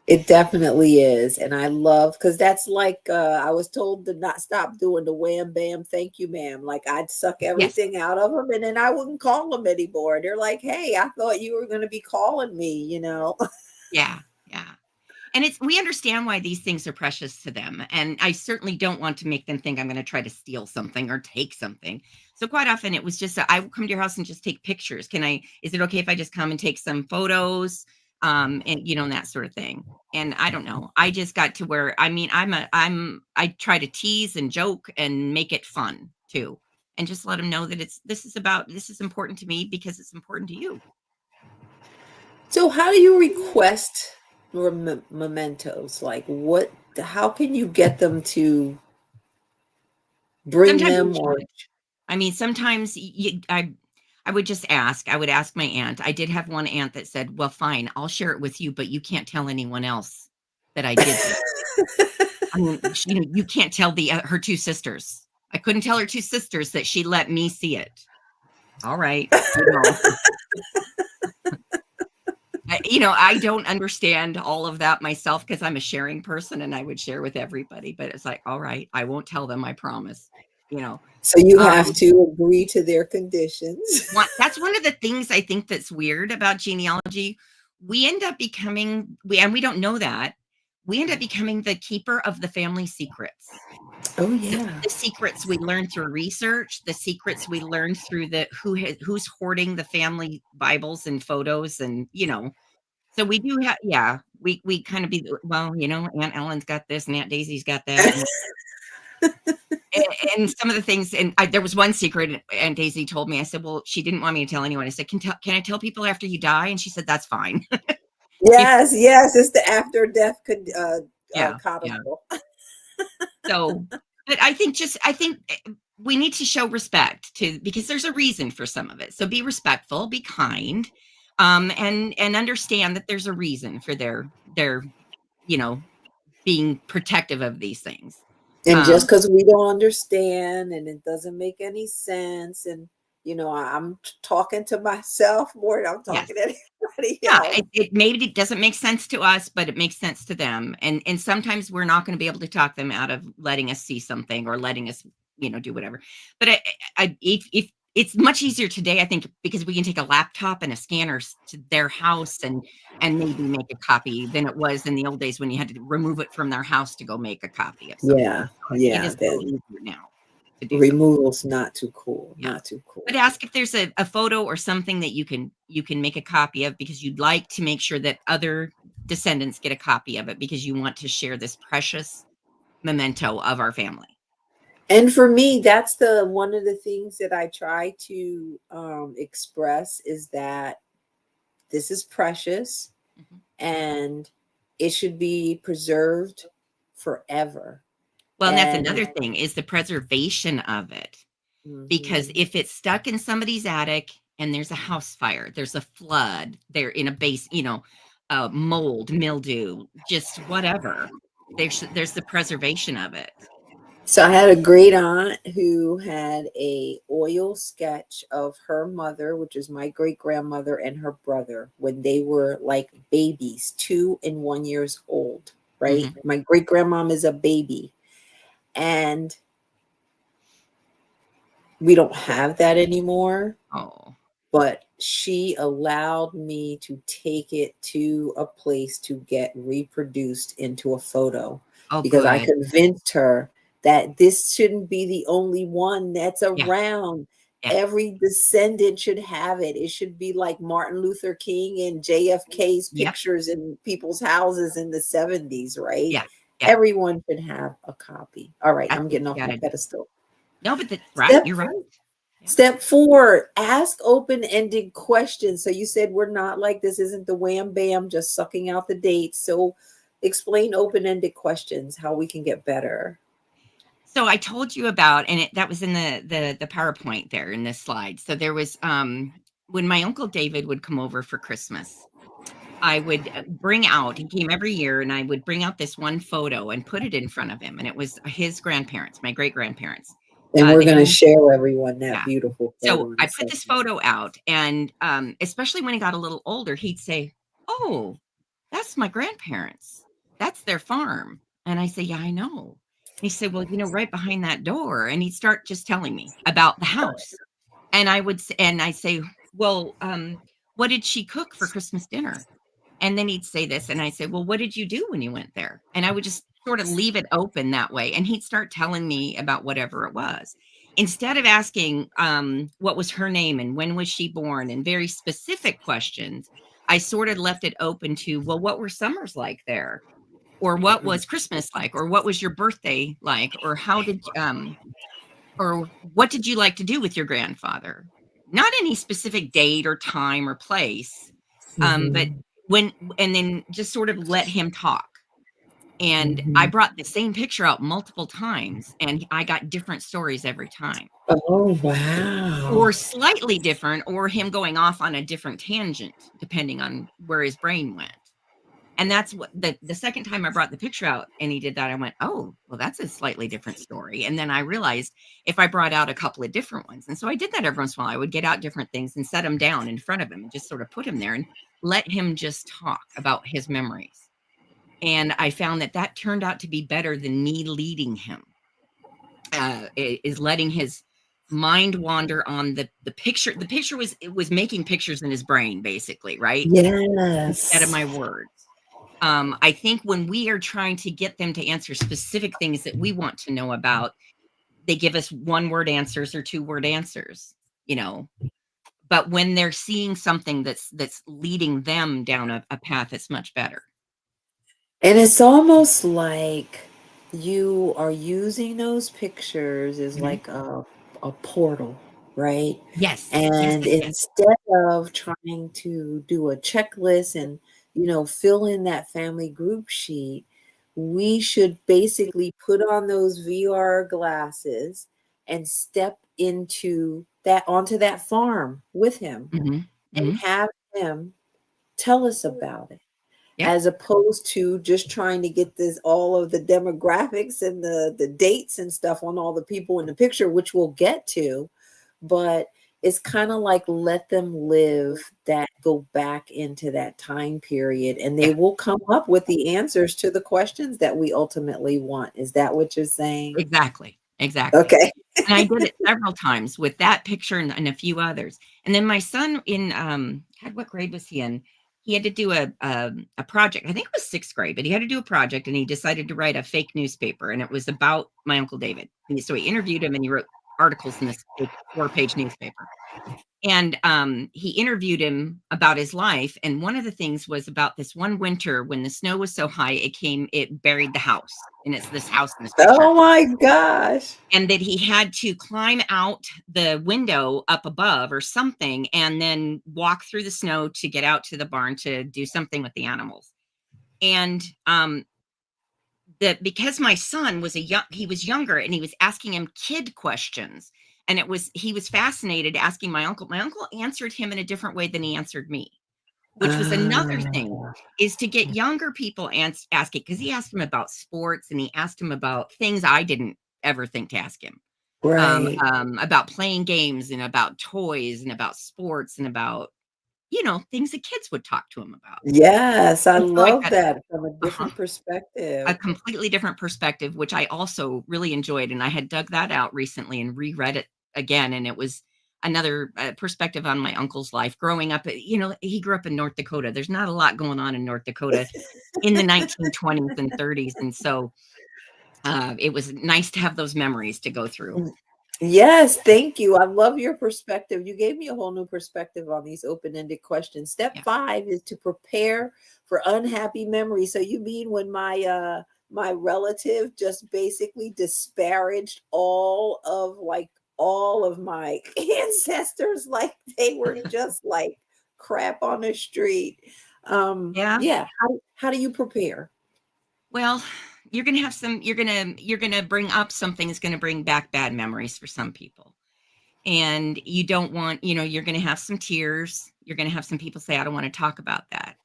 It definitely is. And I love, because that's like, I was told to not stop doing the wham bam, thank you, ma'am. Like I'd suck Yes. everything out of them and then I wouldn't call them anymore. They're like, hey, I thought you were going to be calling me, you know? Yeah. Yeah. And we understand why these things are precious to them. And I certainly don't want to make them think I'm going to try to steal something or take something. So quite often it was just, I would come to your house and just take pictures. Is it okay if I just come and take some photos? And and that sort of thing. And I don't know. I just got to where, I mean, I try to tease and joke and make it fun too. And just let them know that this is important to me because it's important to you. So how do you request mementos? Like how can you get them to bring Sometimes them or I mean, sometimes I would just ask. I would ask my aunt. I did have one aunt that said, "Well, fine, I'll share it with you, but you can't tell anyone else that I did this." I mean, you can't tell her two sisters. I couldn't tell her two sisters that she let me see it. All right, I don't understand all of that myself because I'm a sharing person and I would share with everybody. But it's like, all right, I won't tell them. I promise. So you have Um, to agree to their conditions. That's one of the things I think that's weird about genealogy. We end up becoming, and we don't know that, we end up becoming the keeper of the family secrets. Oh The, yeah. the secrets we learn through research, the secrets we learn through who's hoarding the family Bibles and photos, and so we do have, yeah, we kind of be, well, Aunt Ellen's got this and Aunt Daisy's got that. And some of the things, and there was one secret, and Daisy told me. I said, "Well, she didn't want me to tell anyone." I said, "Can I tell people after you die?" And she said, "That's fine." Yes, yes, it's the after death Yeah, yeah. codicil. So, but I think we need to show respect because there's a reason for some of it. So be respectful, be kind, and understand that there's a reason for their being protective of these things. And just Um, because we don't understand and it doesn't make any sense, and I'm talking to myself more than I'm yes. talking to anybody Yeah, else. it maybe it doesn't make sense to us, but it makes sense to them. And sometimes we're not going to be able to talk them out of letting us see something or letting us, do whatever. But if it's much easier today, I think, because we can take a laptop and a scanner to their house and maybe make a copy than it was in the old days when you had to remove it from their house to go make a copy of something. Yeah, So it yeah. is a That little easier now to do something. removal's not too cool. Yeah. Not too cool. But ask if there's a photo or something that you can make a copy of because you'd like to make sure that other descendants get a copy of it because you want to share this precious memento of our family. And for me, that's the one of the things that I try to express is that this is precious Mhm. and it should be preserved forever. Well, and that's And another thing is the preservation of it. Because mhm. if it's stuck in somebody's attic and there's a house fire, there's a flood, they're in a base, mold, mildew, just whatever. There's the preservation of it. So I had a great aunt who had a oil sketch of her mother, which is my great grandmother, and her brother when they were like babies, 2 and 1 years old, right? Mhm. My great grandmom is a baby. And we don't have that anymore, Oh, but she allowed me to take it to a place to get reproduced into a photo oh, because I good. convinced her that this shouldn't be the only one that's Yeah, around. yeah, Every descendant should have it. It should be like Martin Luther King and JFK's yep, pictures in people's houses in the 70s, right? yeah, yeah. Everyone should have a copy. All right, That's I'm what getting you off my gotta do. pedestal. No, but that's right. Step You're right. Yeah. Step 4, ask open-ended questions. So you said we're not like this isn't the wham bam just sucking out the dates. So explain open-ended questions, how we can get better. So I told you about, and that was in the PowerPoint there in this slide. So there was when my uncle David would come over for Christmas, I would he came every year, and I would bring out this one photo and put it in front of him, and it was his grandparents, my great grandparents. And we're They going to owned, share everyone that yeah. beautiful So photo in I a put this second. photo out, and especially when he got a little older, he'd say, "Oh, that's my grandparents. That's their farm. And I say, yeah, I know. And he said, well, right behind that door. And he'd start just telling me about the house. And I say, well, what did she cook for Christmas dinner? And then he'd say this, and I say, well, what did you do when you went there? And I would just sort of leave it open that way. And he'd start telling me about whatever it was. Instead of asking what was her name and when was she born and very specific questions, I sort of left it open to, well, what were summers like there? Or what was Christmas like? Or what was your birthday like? Or what did you like to do with your grandfather? Not any specific date or time or place, but Mhm. and then just sort of let him talk. And I Mhm. brought the same picture out multiple times, and I got different stories every time, Oh, wow. or slightly different, or him going off on a different tangent, depending on where his brain went. And that's what the second time I brought the picture out and he did that, I went, oh, well, that's a slightly different story. And then I realized if I brought out a couple of different ones. And so I did that every once in a while. I would get out different things and set them down in front of him and just sort of put him there and let him just talk about his memories. And I found that that turned out to be better than me leading him, is letting his mind wander on the picture. The picture was making pictures in his brain, basically, right? Instead of Yes. my words. I think when we are trying to get them to answer specific things that we want to know about, they give us one-word answers or two-word answers, you know. But when they're seeing something that's leading them down a path, it's much better. And it's almost like you are using those pictures as Mhm. like a portal, right? Yes, yes, And yes, yes. instead of trying to do a checklist and, fill in that family group sheet, we should basically put on those VR glasses and step onto that farm with him Mhm, and mhm. have him tell us about it, Yep, as opposed to just trying to get this all of the demographics and the dates and stuff on all the people in the picture, which we'll get to. But it's kind of like let them live that, go back into that time period, and they yeah. will come up with the answers to the questions that we ultimately want. Is that what you're saying? Exactly, exactly. Okay. And I did it several times with that picture and a few others. And then my son in, God, what grade was he in? He had to do a project. I think it was 6th grade, but he had to do a project and he decided to write a fake newspaper, and it was about my Uncle David. And so he interviewed him and he wrote articles in this fake 4-page newspaper. And he interviewed him about his life. And one of the things was about this one winter when the snow was so high, it buried the house. And it's this house in this picture. Oh my gosh. And that he had to climb out the window up above or something and then walk through the snow to get out to the barn to do something with the animals. And that because my son was he was younger and he was asking him kid questions, and he was fascinated asking my uncle. My uncle answered him in a different way than he answered me, which was another thing, Ah, is to get younger people asking, because he asked him about sports and he asked him about things I didn't ever think to ask him, right. about playing games and about toys and about sports and about, things that kids would talk to him about. Yes, I And so I love got that from a uh-huh, different a perspective. completely different perspective, which I also really enjoyed. And I had dug that out recently and reread it again. And it was another perspective on my uncle's life growing up. He grew up in North Dakota. There's not a lot going on in North Dakota in the 1920s and 30s. And so it was nice to have those memories to go through. Mm, yes, thank you. I love your perspective. You gave me a whole new perspective on these open-ended questions. Step Yeah. 5 is to prepare for unhappy memories. So you mean when my relative just basically disparaged all of my ancestors like they were just like crap on the street. Yeah. Yeah, how do you prepare? Well, you're going to have you're going to bring up something that's going to bring back bad memories for some people. And you don't want, you're going to have some tears. You're going to have some people say, I don't want to talk about that.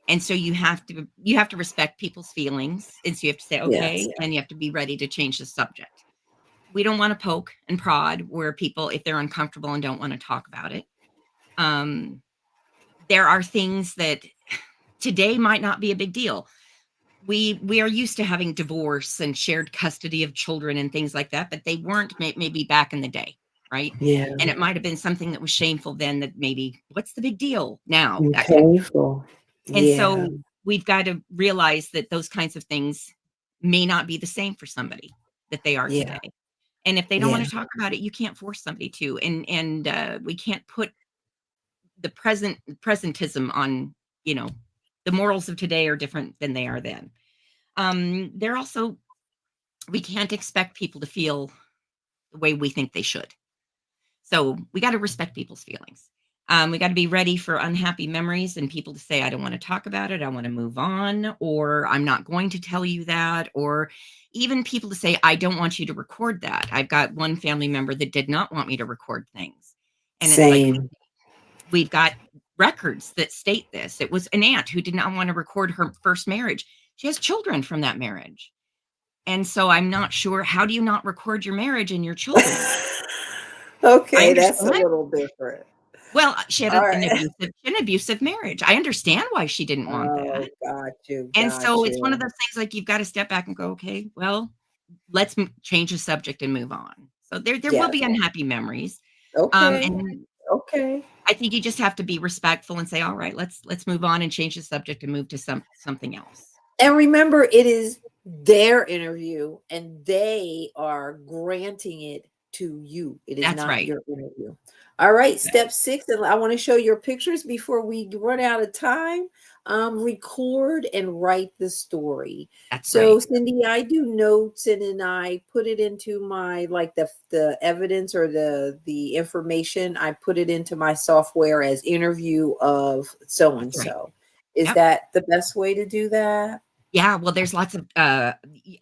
And so you have to respect people's feelings. And so you have to say, Yes. okay, and you have to be ready to change the subject. We don't want to poke and prod where people, if they're uncomfortable and don't want to talk about it. Um, there are things that today might not be a big deal. We are used to having divorce and shared custody of children and things like that, but they weren't maybe back in the day, right? Yeah. And it might have been something that was shameful then that maybe, what's the big deal now? And That kind of thing. painful. And Yeah. so we've got to realize that those kinds of things may not be the same for somebody that they are Yeah. today. And if they don't Yeah. want to talk about it, you can't force somebody to. And we can't put the presentism on, you know, the morals of today are different than they are then. They're also, we can't expect people to feel the way we think they should. So we got to respect people's feelings. We got to be ready for unhappy memories and people to say, I don't want to talk about it. I want to move on, or I'm not going to tell you that. Or even people to say, I don't want you to record that. I've got one family member that did not want me to record things. And it's like, Same. we've got records that state this. It was an aunt who did not want to record her first marriage. She has children from that marriage. And so I'm not sure, how do you not record your marriage and your children? I Okay, that's a understand. little different. Well, she had All an right. abusive marriage. I understand why she didn't want Oh, that. got you. And Got so it's one of you. those things, like, you've got to step back and go, okay, well, let's change the subject and move on. So there will Yes. be unhappy memories. Okay. And Okay. I think you just have to be respectful and say, all right, let's move on and change the subject and move to something else. And remember, it is their interview and they are granting it to you. It is That's not right. your interview. All right, Okay. step 6, and I want to show your pictures before we run out of time. Record and write the story. That's So, right. Cyndi, I do notes and then I put it into my, like, the evidence or the information. I put it into my software as interview of so and That's right. so. Is Yep. that the best way to do that? Yeah, well, there's lots of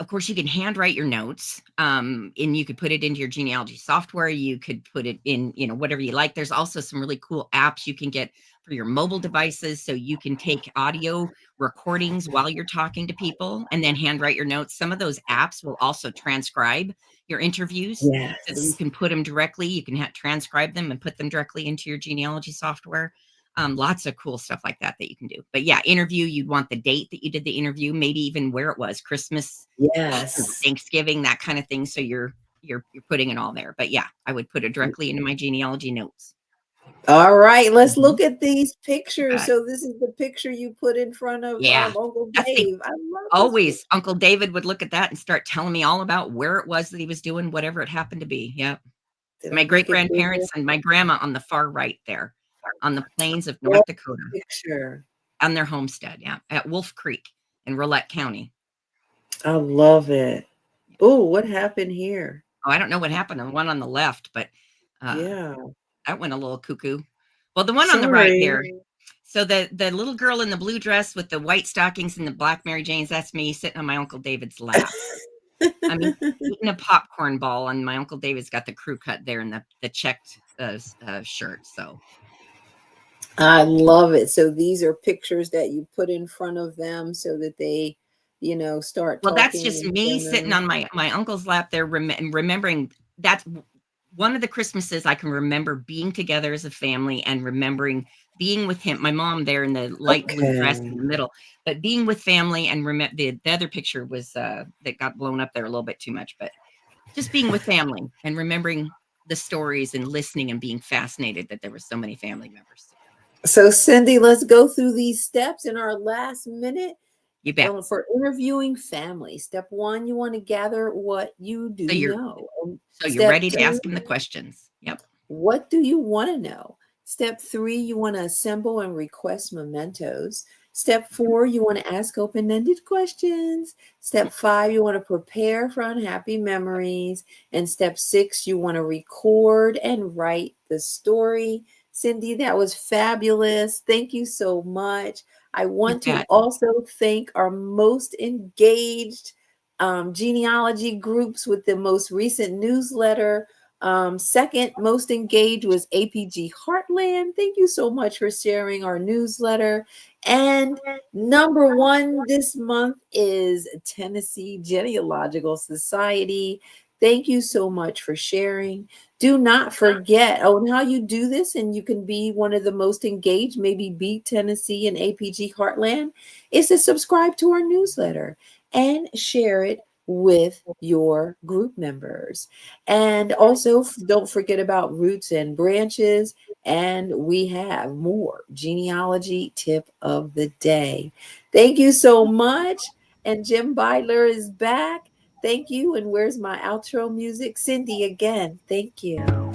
course, you can handwrite your notes, and you could put it into your genealogy software. You could put it in, you know, whatever you like. There's also some really cool apps you can get for your mobile devices, so you can take audio recordings while you're talking to people and then handwrite your notes. Some of those apps will also transcribe your interviews so that you Yes. can put them directly. You can transcribe them and put them directly into your genealogy software. Lots of cool stuff like that that you can do. But yeah, interview, you'd want the date that you did the interview, maybe even where it was, Christmas, Yes. Thanksgiving, that kind of thing. So you're putting it all there. But yeah, I would put it directly into my genealogy notes. All right, let's Mhm. look at these You pictures. bet. So this is the picture you put in front of Yeah. Uncle That's the Dave. I love this picture. always Uncle David would look at that and start telling me all about where it was that he was doing whatever it happened to be. Yep. Did I My make it bigger? great-grandparents and my grandma on the far right there on the plains of Love North Dakota the picture. on their homestead. Yeah. At Wolf Creek in Rolette County. I love it. Oh, what happened here? Oh, I don't know what happened on the one on the left, but, uh, Yeah. that went a little cuckoo. Well, the one on the right Sorry. there, so the little girl in the blue dress with the white stockings and the black Mary Janes, that's me sitting on my Uncle David's lap. I mean, eating a popcorn ball, and my Uncle David's got the crew cut there and the checked, shirt, so I love it. So these are pictures that you put in front of them so that they, start well, that's talking just and me sitting then on my uncle's lap there, remembering that's one of the Christmases I can remember being together as a family and remembering being with him. My mom there in the light blue dress in okay. the middle, but being with family and remember the other picture was that got blown up there a little bit too much, but just being with family and remembering the stories and listening and being fascinated that there were so many family members together. So Cyndi, let's go through these steps in our last minute. You bet. For interviewing family, step 1, you want to gather what you So do you're know. so you're Step ready to 2, ask him the questions. Yep. what do you want to know? Step 3, you want to assemble and request mementos. Step 4, you want to ask open-ended questions. Step 5, you want to prepare for unhappy memories. And step 6, you want to record and write the story. Cyndi, that was fabulous. Thank you so much. I You want to bet. also thank our most engaged genealogy groups with the most recent newsletter. Second most engaged was APG Heartland. Thank you so much for sharing our newsletter. And number 1 this month is Tennessee Genealogical Society. Thank you so much for sharing. Do not forget, oh, and how you do this, and you can be one of the most engaged, maybe beat Tennessee and APG Heartland, is to subscribe to our newsletter and share it with your group members. And also, don't forget about roots and branches. And we have more genealogy tip of the day. Thank you so much. And Jim Beidler is back. Thank you. And where's my outro music? Cyndi again. Thank you.